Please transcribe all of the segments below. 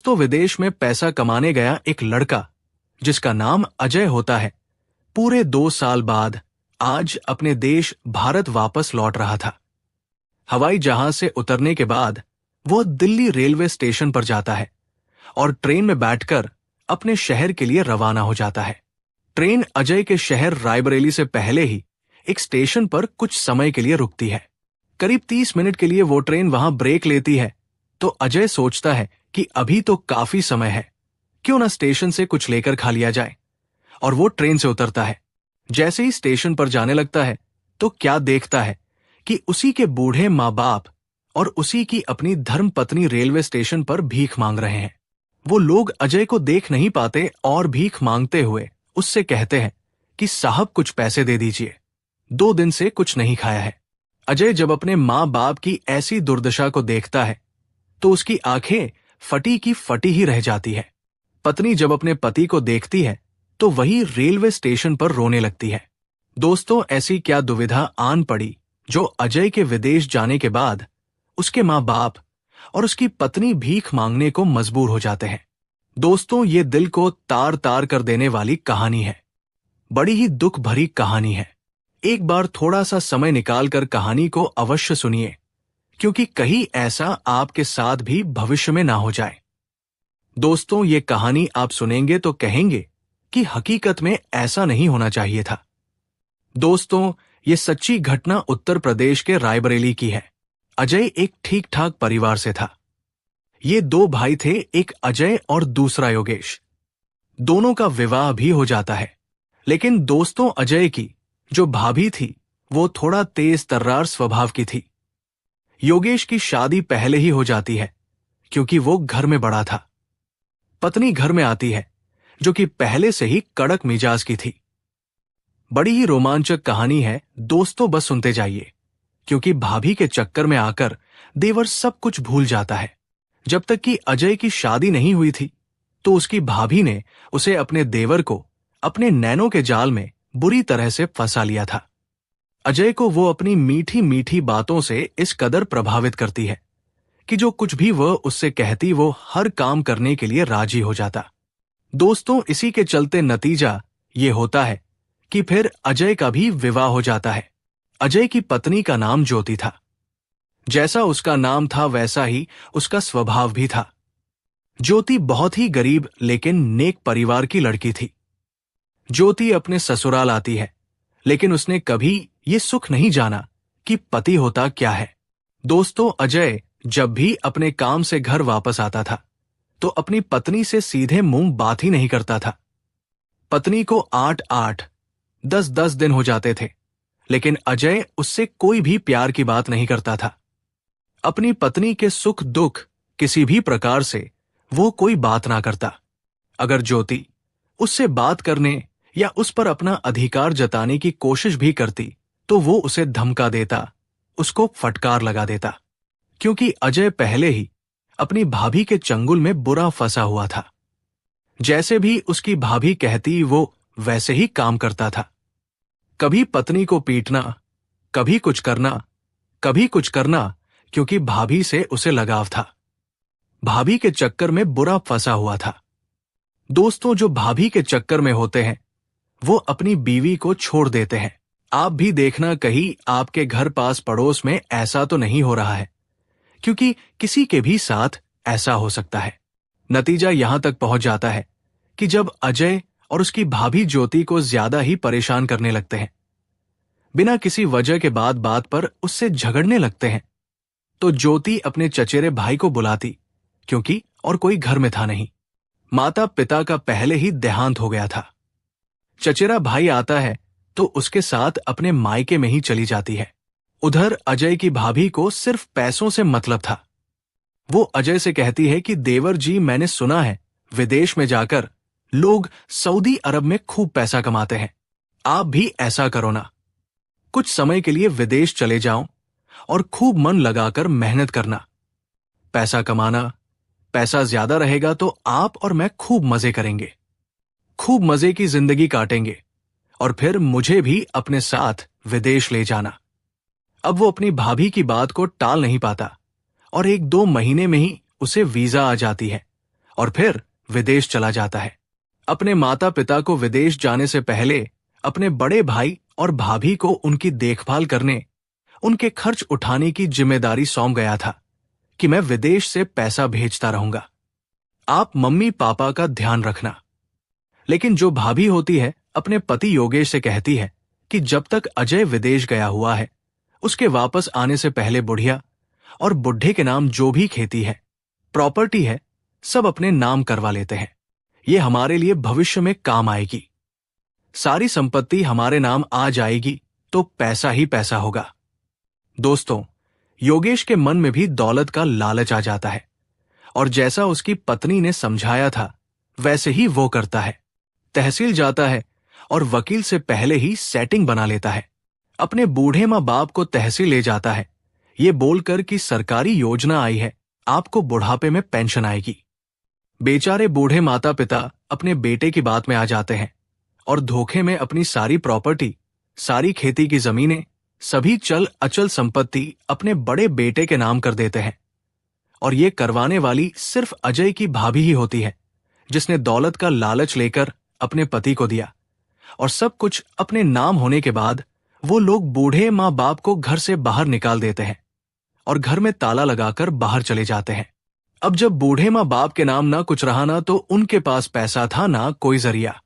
दोस्तों, विदेश में पैसा कमाने गया एक लड़का जिसका नाम अजय होता है, पूरे 2 साल बाद आज अपने देश भारत वापस लौट रहा था। हवाई जहाज से उतरने के बाद वो दिल्ली रेलवे स्टेशन पर जाता है और ट्रेन में बैठकर अपने शहर के लिए रवाना हो जाता है। ट्रेन अजय के शहर रायबरेली से पहले ही एक स्टेशन पर कुछ समय के लिए रुकती है। करीब 30 मिनट के लिए वो ट्रेन वहां ब्रेक लेती है, तो अजय सोचता है कि अभी तो काफी समय है, क्यों ना स्टेशन से कुछ लेकर खा लिया जाए, और वो ट्रेन से उतरता है। जैसे ही स्टेशन पर जाने लगता है तो क्या देखता है कि उसी के बूढ़े माँ बाप और उसी की अपनी धर्मपत्नी रेलवे स्टेशन पर भीख मांग रहे हैं। वो लोग अजय को देख नहीं पाते और भीख मांगते हुए उससे कहते हैं कि साहब कुछ पैसे दे दीजिए, 2 दिन से कुछ नहीं खाया है। अजय जब अपने माँ बाप की ऐसी दुर्दशा को देखता है तो उसकी आंखें फटी की फटी ही रह जाती है। पत्नी जब अपने पति को देखती है तो वही रेलवे स्टेशन पर रोने लगती है। दोस्तों, ऐसी क्या दुविधा आन पड़ी जो अजय के विदेश जाने के बाद उसके माँ बाप और उसकी पत्नी भीख मांगने को मजबूर हो जाते हैं। दोस्तों, ये दिल को तार तार कर देने वाली कहानी है, बड़ी ही दुख भरी कहानी है। एक बार थोड़ा सा समय निकालकर कहानी को अवश्य सुनिए, क्योंकि कहीं ऐसा आपके साथ भी भविष्य में ना हो जाए। दोस्तों, ये कहानी आप सुनेंगे तो कहेंगे कि हकीकत में ऐसा नहीं होना चाहिए था। दोस्तों, ये सच्ची घटना उत्तर प्रदेश के रायबरेली की है। अजय एक ठीक ठाक परिवार से था। ये 2 भाई थे, एक अजय और दूसरा योगेश। दोनों का विवाह भी हो जाता है, लेकिन दोस्तों अजय की जो भाभी थी वो थोड़ा तेज तर्रार स्वभाव की थी। योगेश की शादी पहले ही हो जाती है क्योंकि वो घर में बड़ा था। पत्नी घर में आती है जो कि पहले से ही कड़क मिजाज की थी। बड़ी ही रोमांचक कहानी है दोस्तों, बस सुनते जाइए, क्योंकि भाभी के चक्कर में आकर देवर सब कुछ भूल जाता है। जब तक कि अजय की शादी नहीं हुई थी तो उसकी भाभी ने उसे अपने देवर को अपने नैनों के जाल में बुरी तरह से फंसा लिया था। अजय को वो अपनी मीठी मीठी बातों से इस कदर प्रभावित करती है कि जो कुछ भी वह उससे कहती वो हर काम करने के लिए राजी हो जाता। दोस्तों, इसी के चलते नतीजा ये होता है कि फिर अजय का भी विवाह हो जाता है। अजय की पत्नी का नाम ज्योति था। जैसा उसका नाम था वैसा ही उसका स्वभाव भी था। ज्योति बहुत ही गरीब लेकिन नेक परिवार की लड़की थी। ज्योति अपने ससुराल आती है, लेकिन उसने कभी ये सुख नहीं जाना कि पति होता क्या है। दोस्तों, अजय जब भी अपने काम से घर वापस आता था तो अपनी पत्नी से सीधे मुंह बात ही नहीं करता था। पत्नी को 8-8, 10-10 दिन हो जाते थे, लेकिन अजय उससे कोई भी प्यार की बात नहीं करता था। अपनी पत्नी के सुख दुख किसी भी प्रकार से वो कोई बात ना करता। अगर ज्योति उससे बात करने या उस पर अपना अधिकार जताने की कोशिश भी करती तो वो उसे धमका देता, उसको फटकार लगा देता, क्योंकि अजय पहले ही अपनी भाभी के चंगुल में बुरा फंसा हुआ था। जैसे भी उसकी भाभी कहती वो वैसे ही काम करता था। कभी पत्नी को पीटना, कभी कुछ करना, क्योंकि भाभी से उसे लगाव था। भाभी के चक्कर में बुरा फंसा हुआ था। दोस्तों, जो भाभी के चक्कर में होते हैं वो अपनी बीवी को छोड़ देते हैं। आप भी देखना कहीं आपके घर पास पड़ोस में ऐसा तो नहीं हो रहा है, क्योंकि किसी के भी साथ ऐसा हो सकता है। नतीजा यहां तक पहुंच जाता है कि जब अजय और उसकी भाभी ज्योति को ज्यादा ही परेशान करने लगते हैं, बिना किसी वजह के बात पर उससे झगड़ने लगते हैं, तो ज्योति अपने चचेरे भाई को बुलाती, क्योंकि और कोई घर में था नहीं। माता पिता का पहले ही देहांत हो गया था। चचेरा भाई आता है तो उसके साथ अपने मायके में ही चली जाती है। उधर अजय की भाभी को सिर्फ पैसों से मतलब था। वो अजय से कहती है कि देवर जी, मैंने सुना है विदेश में जाकर लोग सऊदी अरब में खूब पैसा कमाते हैं, आप भी ऐसा करो ना। कुछ समय के लिए विदेश चले जाओ और खूब मन लगाकर मेहनत करना। पैसा कमाना, पैसा ज्यादा रहेगा तो आप और मैं खूब मजे करेंगे, खूब मजे की जिंदगी काटेंगे, और फिर मुझे भी अपने साथ विदेश ले जाना। अब वो अपनी भाभी की बात को टाल नहीं पाता और 1-2 महीने में ही उसे वीजा आ जाती है और फिर विदेश चला जाता है। अपने माता पिता को विदेश जाने से पहले अपने बड़े भाई और भाभी को उनकी देखभाल करने, उनके खर्च उठाने की जिम्मेदारी सौंप गया था कि मैं विदेश से पैसा भेजता रहूंगा, आप मम्मी पापा का ध्यान रखना। लेकिन जो भाभी होती है अपने पति योगेश से कहती है कि जब तक अजय विदेश गया हुआ है, उसके वापस आने से पहले बुढ़िया और बुढ़े के नाम जो भी खेती है, प्रॉपर्टी है, सब अपने नाम करवा लेते हैं। ये हमारे लिए भविष्य में काम आएगी। सारी संपत्ति हमारे नाम आ जाएगी तो पैसा ही पैसा होगा। दोस्तों, योगेश के मन में भी दौलत का लालच आ जाता है और जैसा उसकी पत्नी ने समझाया था वैसे ही वो करता है। तहसील जाता है और वकील से पहले ही सेटिंग बना लेता है। अपने बूढ़े माँ बाप को तहसील ले जाता है, ये बोलकर कि सरकारी योजना आई है, आपको बुढ़ापे में पेंशन आएगी। बेचारे बूढ़े माता पिता अपने बेटे की बात में आ जाते हैं और धोखे में अपनी सारी प्रॉपर्टी, सारी खेती की जमीनें, सभी चल अचल संपत्ति अपने बड़े बेटे के नाम कर देते हैं। और ये करवाने वाली सिर्फ अजय की भाभी ही होती है, जिसने दौलत का लालच लेकर अपने पति को दिया। और सब कुछ अपने नाम होने के बाद वो लोग बूढ़े माँ बाप को घर से बाहर निकाल देते हैं और घर में ताला लगाकर बाहर चले जाते हैं। अब जब बूढ़े माँ बाप के नाम ना कुछ रहा ना तो उनके पास पैसा था ना कोई जरिया।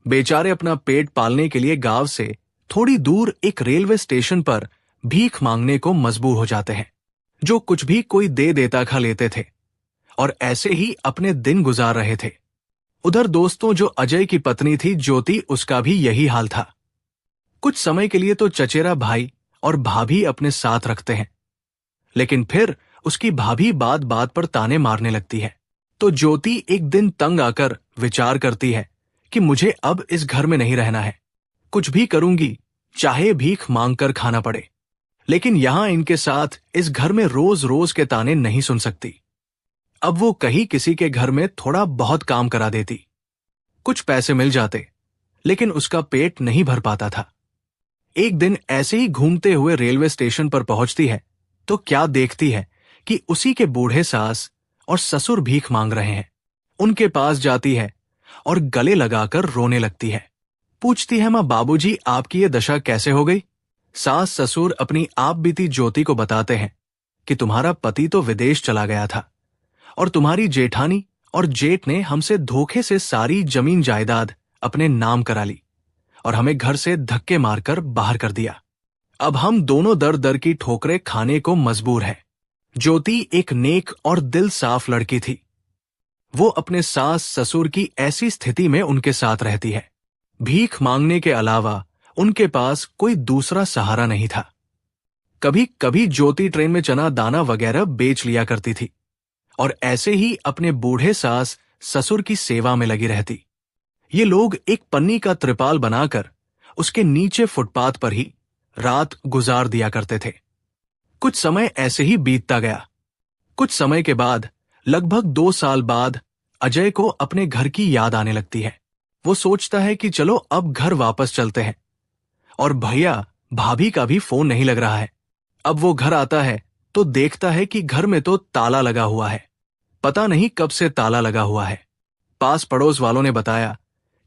बेचारे अपना पेट पालने के लिए गांव से थोड़ी दूर एक रेलवे स्टेशन पर भीख मांगने को मजबूर हो जाते हैं। जो कुछ भी कोई दे देता खा लेते थे और ऐसे ही अपने दिन गुजार रहे थे। उधर दोस्तों, जो अजय की पत्नी थी ज्योति, उसका भी यही हाल था। कुछ समय के लिए तो चचेरा भाई और भाभी अपने साथ रखते हैं, लेकिन फिर उसकी भाभी बात बात पर ताने मारने लगती है। तो ज्योति एक दिन तंग आकर विचार करती है कि मुझे अब इस घर में नहीं रहना है, कुछ भी करूंगी, चाहे भीख मांगकर खाना पड़े, लेकिन यहां इनके साथ इस घर में रोज रोज के ताने नहीं सुन सकती। अब वो कहीं किसी के घर में थोड़ा बहुत काम करा देती, कुछ पैसे मिल जाते, लेकिन उसका पेट नहीं भर पाता था। एक दिन ऐसे ही घूमते हुए रेलवे स्टेशन पर पहुंचती है तो क्या देखती है कि उसी के बूढ़े सास और ससुर भीख मांग रहे हैं। उनके पास जाती है और गले लगाकर रोने लगती है। पूछती है, मां बाबूजी, आपकी ये दशा कैसे हो गई? सास ससुर अपनी आप बीती ज्योति को बताते हैं कि तुम्हारा पति तो विदेश चला गया था और तुम्हारी जेठानी और जेठ ने हमसे धोखे से सारी जमीन जायदाद अपने नाम करा ली और हमें घर से धक्के मारकर बाहर कर दिया। अब हम दोनों दर दर की ठोकरें खाने को मजबूर हैं। ज्योति एक नेक और दिल साफ लड़की थी। वो अपने सास ससुर की ऐसी स्थिति में उनके साथ रहती है। भीख मांगने के अलावा उनके पास कोई दूसरा सहारा नहीं था। कभी कभी ज्योति ट्रेन में चना दाना वगैरह बेच लिया करती थी और ऐसे ही अपने बूढ़े सास ससुर की सेवा में लगी रहती। ये लोग एक पन्नी का त्रिपाल बनाकर उसके नीचे फुटपाथ पर ही रात गुजार दिया करते थे। कुछ समय ऐसे ही बीतता गया। कुछ समय के बाद, लगभग 2 साल बाद, अजय को अपने घर की याद आने लगती है। वो सोचता है कि चलो अब घर वापस चलते हैं, और भैया भाभी का भी फोन नहीं लग रहा है। अब वो घर आता है तो देखता है कि घर में तो ताला लगा हुआ है। पता नहीं कब से ताला लगा हुआ है। पास पड़ोस वालों ने बताया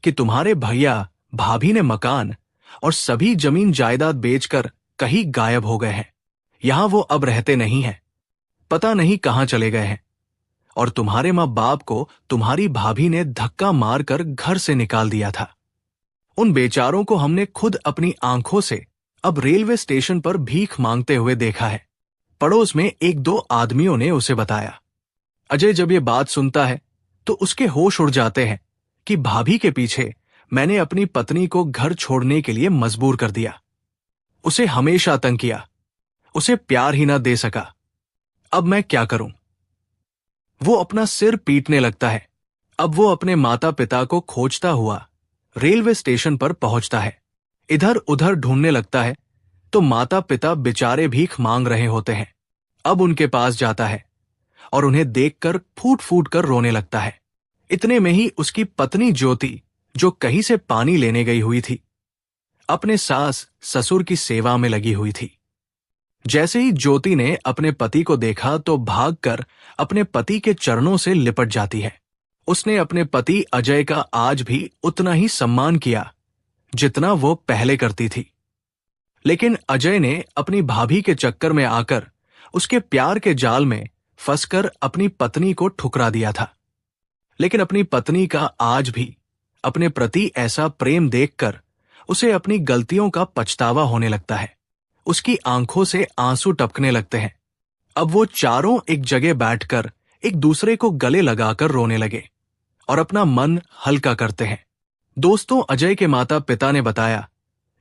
कि तुम्हारे भैया भाभी ने मकान और सभी जमीन जायदाद बेचकर कहीं गायब हो गए हैं। यहां वो अब रहते नहीं हैं, पता नहीं कहां चले गए हैं, और तुम्हारे माँ बाप को तुम्हारी भाभी ने धक्का मारकर घर से निकाल दिया था। उन बेचारों को हमने खुद अपनी आंखों से अब रेलवे स्टेशन पर भीख मांगते हुए देखा है। पड़ोस में 1-2 आदमियों ने उसे बताया। अजय जब ये बात सुनता है तो उसके होश उड़ जाते हैं कि भाभी के पीछे मैंने अपनी पत्नी को घर छोड़ने के लिए मजबूर कर दिया, उसे हमेशा तंग किया, उसे प्यार ही ना दे सका। अब मैं क्या करूं? वो अपना सिर पीटने लगता है। अब वो अपने माता पिता को खोजता हुआ रेलवे स्टेशन पर पहुंचता है। इधर उधर ढूंढने लगता है तो माता पिता बेचारे भीख मांग रहे होते हैं। अब उनके पास जाता है और उन्हें देखकर फूट फूट कर रोने लगता है। इतने में ही उसकी पत्नी ज्योति, जो कहीं से पानी लेने गई हुई थी, अपने सास ससुर की सेवा में लगी हुई थी। जैसे ही ज्योति ने अपने पति को देखा तो भागकर अपने पति के चरणों से लिपट जाती है। उसने अपने पति अजय का आज भी उतना ही सम्मान किया जितना वो पहले करती थी। लेकिन अजय ने अपनी भाभी के चक्कर में आकर उसके प्यार के जाल में फंसकर अपनी पत्नी को ठुकरा दिया था। लेकिन अपनी पत्नी का आज भी अपने प्रति ऐसा प्रेम देखकर उसे अपनी गलतियों का पछतावा होने लगता है। उसकी आंखों से आंसू टपकने लगते हैं। अब वो चारों एक जगह बैठकर एक दूसरे को गले लगाकर रोने लगे और अपना मन हल्का करते हैं। दोस्तों, अजय के माता पिता ने बताया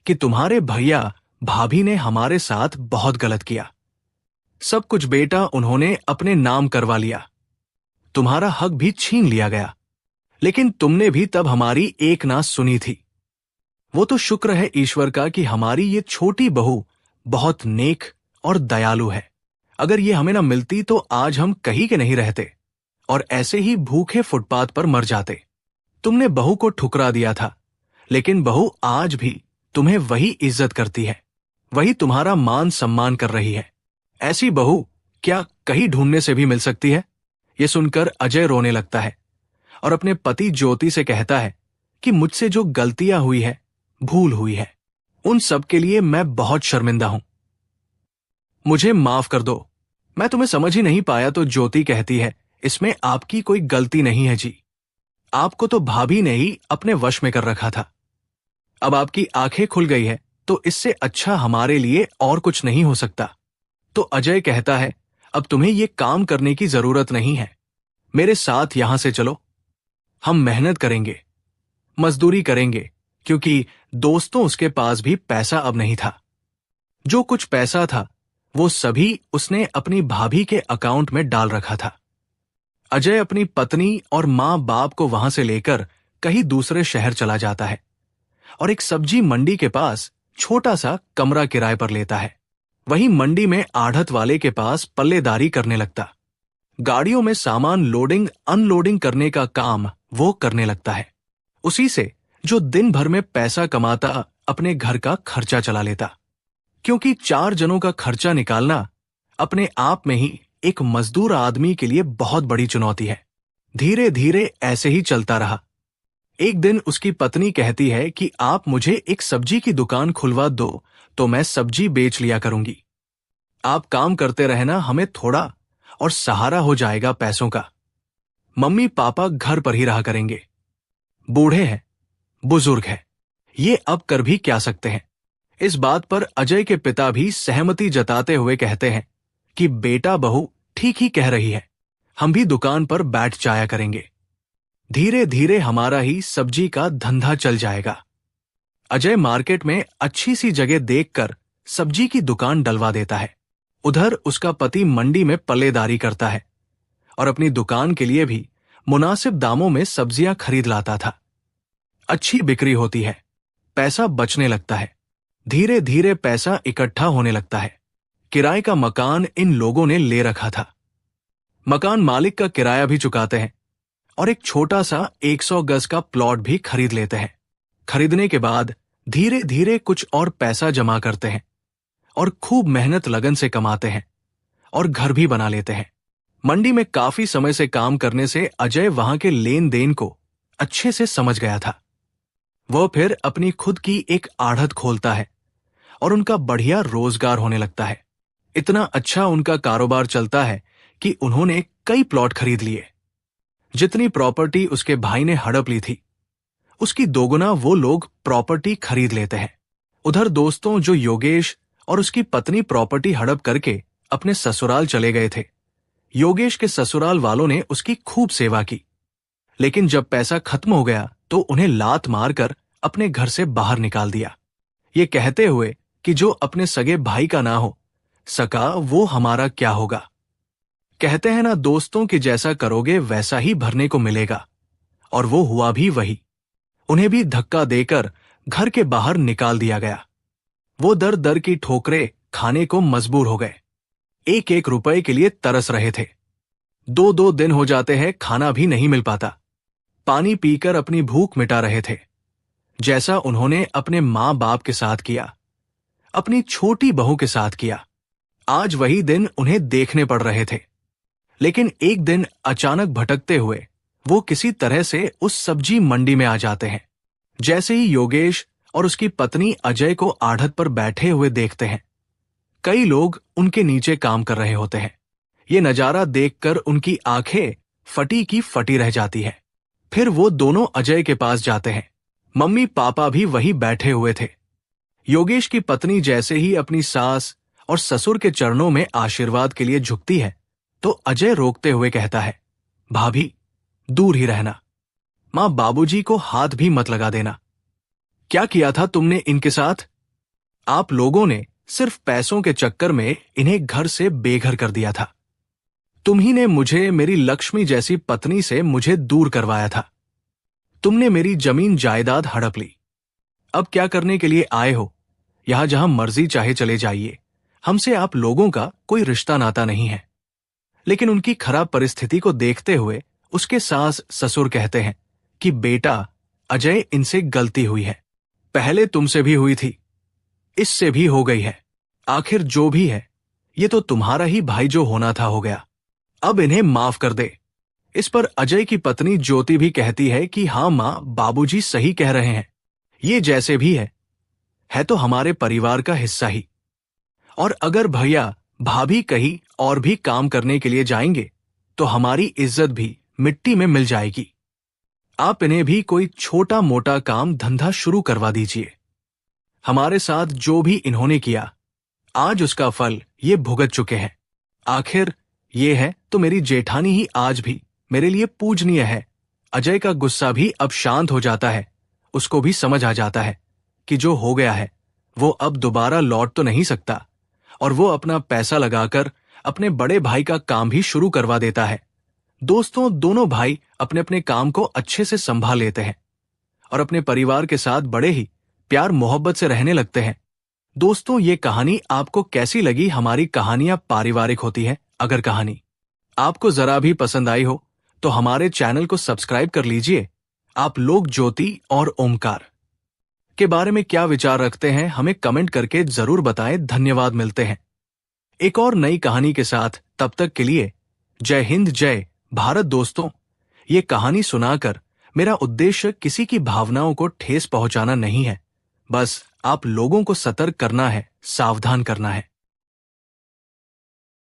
कि तुम्हारे भैया भाभी ने हमारे साथ बहुत गलत किया। सब कुछ बेटा उन्होंने अपने नाम करवा लिया, तुम्हारा हक भी छीन लिया गया, लेकिन तुमने भी तब हमारी एक ना सुनी थी। वो तो शुक्र है ईश्वर का कि हमारी ये छोटी बहू बहुत नेक और दयालु है। अगर ये हमें ना मिलती तो आज हम कहीं के नहीं रहते और ऐसे ही भूखे फुटपाथ पर मर जाते। तुमने बहू को ठुकरा दिया था, लेकिन बहू आज भी तुम्हें वही इज्जत करती है, वही तुम्हारा मान सम्मान कर रही है। ऐसी बहू क्या कहीं ढूंढने से भी मिल सकती है? ये सुनकर अजय रोने लगता है और अपने पति ज्योति से कहता है कि मुझसे जो गलतियां हुई है, भूल हुई है, उन सब के लिए मैं बहुत शर्मिंदा हूं। मुझे माफ कर दो, मैं तुम्हें समझ ही नहीं पाया। तो ज्योति कहती है, इसमें आपकी कोई गलती नहीं है जी, आपको तो भाभी ने ही अपने वश में कर रखा था। अब आपकी आंखें खुल गई है तो इससे अच्छा हमारे लिए और कुछ नहीं हो सकता। तो अजय कहता है, अब तुम्हें ये काम करने की जरूरत नहीं है, मेरे साथ यहां से चलो, हम मेहनत करेंगे, मजदूरी करेंगे, क्योंकि दोस्तों उसके पास भी पैसा अब नहीं था। जो कुछ पैसा था वो सभी उसने अपनी भाभी के अकाउंट में डाल रखा था। अजय अपनी पत्नी और मां बाप को वहां से लेकर कहीं दूसरे शहर चला जाता है और एक सब्जी मंडी के पास छोटा सा कमरा किराए पर लेता है। वहीं मंडी में आढ़त वाले के पास पल्लेदारी करने लगता। गाड़ियों में सामान लोडिंग अनलोडिंग करने का काम वो करने लगता है। उसी से जो दिन भर में पैसा कमाता अपने घर का खर्चा चला लेता, क्योंकि 4 जनों का खर्चा निकालना अपने आप में ही एक मजदूर आदमी के लिए बहुत बड़ी चुनौती है। धीरे धीरे ऐसे ही चलता रहा। एक दिन उसकी पत्नी कहती है कि आप मुझे एक सब्जी की दुकान खुलवा दो तो मैं सब्जी बेच लिया करूंगी। आप काम करते रहना, हमें थोड़ा और सहारा हो जाएगा पैसों का। मम्मी पापा घर पर ही रहा करेंगे, बूढ़े हैं, बुजुर्ग है, ये अब कर भी क्या सकते हैं। इस बात पर अजय के पिता भी सहमति जताते हुए कहते हैं कि बेटा बहू ठीक ही कह रही है, हम भी दुकान पर बैठ जाया करेंगे, धीरे धीरे हमारा ही सब्जी का धंधा चल जाएगा। अजय मार्केट में अच्छी सी जगह देखकर सब्जी की दुकान डलवा देता है। उधर उसका पति मंडी में पल्लेदारी करता है और अपनी दुकान के लिए भी मुनासिब दामों में सब्जियां खरीद लाता था। अच्छी बिक्री होती है, पैसा बचने लगता है, धीरे धीरे पैसा इकट्ठा होने लगता है। किराए का मकान इन लोगों ने ले रखा था। मकान मालिक का किराया भी चुकाते हैं और एक छोटा सा 100 गज का प्लॉट भी खरीद लेते हैं। खरीदने के बाद धीरे धीरे कुछ और पैसा जमा करते हैं और खूब मेहनत लगन से कमाते हैं और घर भी बना लेते हैं। मंडी में काफी समय से काम करने से अजय वहां के लेन देन को अच्छे से समझ गया था। वह फिर अपनी खुद की एक आढ़त खोलता है और उनका बढ़िया रोजगार होने लगता है। इतना अच्छा उनका कारोबार चलता है कि उन्होंने कई प्लॉट खरीद लिए। जितनी प्रॉपर्टी उसके भाई ने हड़प ली थी, उसकी दोगुना वो लोग प्रॉपर्टी खरीद लेते हैं। उधर दोस्तों, जो योगेश और उसकी पत्नी प्रॉपर्टी हड़प करके अपने ससुराल चले गए थे, योगेश के ससुराल वालों ने उसकी खूब सेवा की, लेकिन जब पैसा खत्म हो गया तो उन्हें लात मारकर अपने घर से बाहर निकाल दिया, ये कहते हुए कि जो अपने सगे भाई का ना हो सका वो हमारा क्या होगा। कहते हैं ना दोस्तों कि जैसा करोगे वैसा ही भरने को मिलेगा, और वो हुआ भी वही। उन्हें भी धक्का देकर घर के बाहर निकाल दिया गया। वो दर दर की ठोकरें खाने को मजबूर हो गए। 1-1 रुपए के लिए तरस रहे थे। 2-2 दिन हो जाते हैं, खाना भी नहीं मिल पाता। पानी पीकर अपनी भूख मिटा रहे थे, जैसा उन्होंने अपने माँ बाप के साथ किया, अपनी छोटी बहू के साथ किया। आज वही दिन उन्हें देखने पड़ रहे थे। लेकिन एक दिन अचानक भटकते हुए वो किसी तरह से उस सब्जी मंडी में आ जाते हैं। जैसे ही योगेश और उसकी पत्नी अजय को आढ़त पर बैठे हुए देखते हैं, कई लोग उनके नीचे काम कर रहे होते हैं। ये नजारा देखकर उनकी आंखें फटी की फटी रह जाती है। फिर वो दोनों अजय के पास जाते हैं। मम्मी पापा भी वही बैठे हुए थे। योगेश की पत्नी जैसे ही अपनी सास और ससुर के चरणों में आशीर्वाद के लिए झुकती है तो अजय रोकते हुए कहता है, भाभी, दूर ही रहना। मां, बाबूजी को हाथ भी मत लगा देना। क्या किया था तुमने इनके साथ? आप लोगों ने सिर्फ पैसों के चक्कर में इन्हें घर से बेघर कर दिया था। तुम ही ने मुझे, मेरी लक्ष्मी जैसी पत्नी से मुझे दूर करवाया था। तुमने मेरी जमीन जायदाद हड़प ली। अब क्या करने के लिए आए हो? यहां जहां मर्जी चाहे चले जाइए, हमसे आप लोगों का कोई रिश्ता नाता नहीं है। लेकिन उनकी खराब परिस्थिति को देखते हुए उसके सास ससुर कहते हैं कि बेटा अजय, इनसे गलती हुई है। पहले तुमसे भी हुई थी, इससे भी हो गई है। आखिर जो भी है, ये तो तुम्हारा ही भाई जो होना था हो गया। अब इन्हें माफ कर दे। इस पर अजय की पत्नी ज्योति भी कहती है कि हाँ मां, बाबूजी सही कह रहे हैं। ये जैसे भी है तो हमारे परिवार का हिस्सा ही। और अगर भैया भाभी कहीं और भी काम करने के लिए जाएंगे तो हमारी इज्जत भी मिट्टी में मिल जाएगी। आप इन्हें भी कोई छोटा मोटा काम धंधा शुरू करवा दीजिए। हमारे साथ जो भी इन्होंने किया, आज उसका फल ये भुगत चुके हैं। आखिर ये है तो मेरी जेठानी ही आज भी मेरे लिए पूजनीय है। अजय का गुस्सा भी अब शांत हो जाता है। उसको भी समझ आ जाता है कि जो हो गया है वो अब दोबारा लौट तो नहीं सकता, और वो अपना पैसा लगाकर अपने बड़े भाई का काम भी शुरू करवा देता है। दोस्तों, दोनों भाई अपने अपने काम को अच्छे से संभाल लेते हैं और अपने परिवार के साथ बड़े ही प्यार मोहब्बत से रहने लगते हैं। दोस्तों, ये कहानी आपको कैसी लगी? हमारी कहानियां पारिवारिक होती हैं। अगर कहानी आपको जरा भी पसंद आई हो तो हमारे चैनल को सब्सक्राइब कर लीजिए। आप लोग ज्योति और ओमकार के बारे में क्या विचार रखते हैं, हमें कमेंट करके जरूर बताएं। धन्यवाद। मिलते हैं एक और नई कहानी के साथ। तब तक के लिए जय हिंद, जय भारत। दोस्तों, ये कहानी सुनाकर मेरा उद्देश्य किसी की भावनाओं को ठेस पहुंचाना नहीं है। बस आप लोगों को सतर्क करना है, सावधान करना है।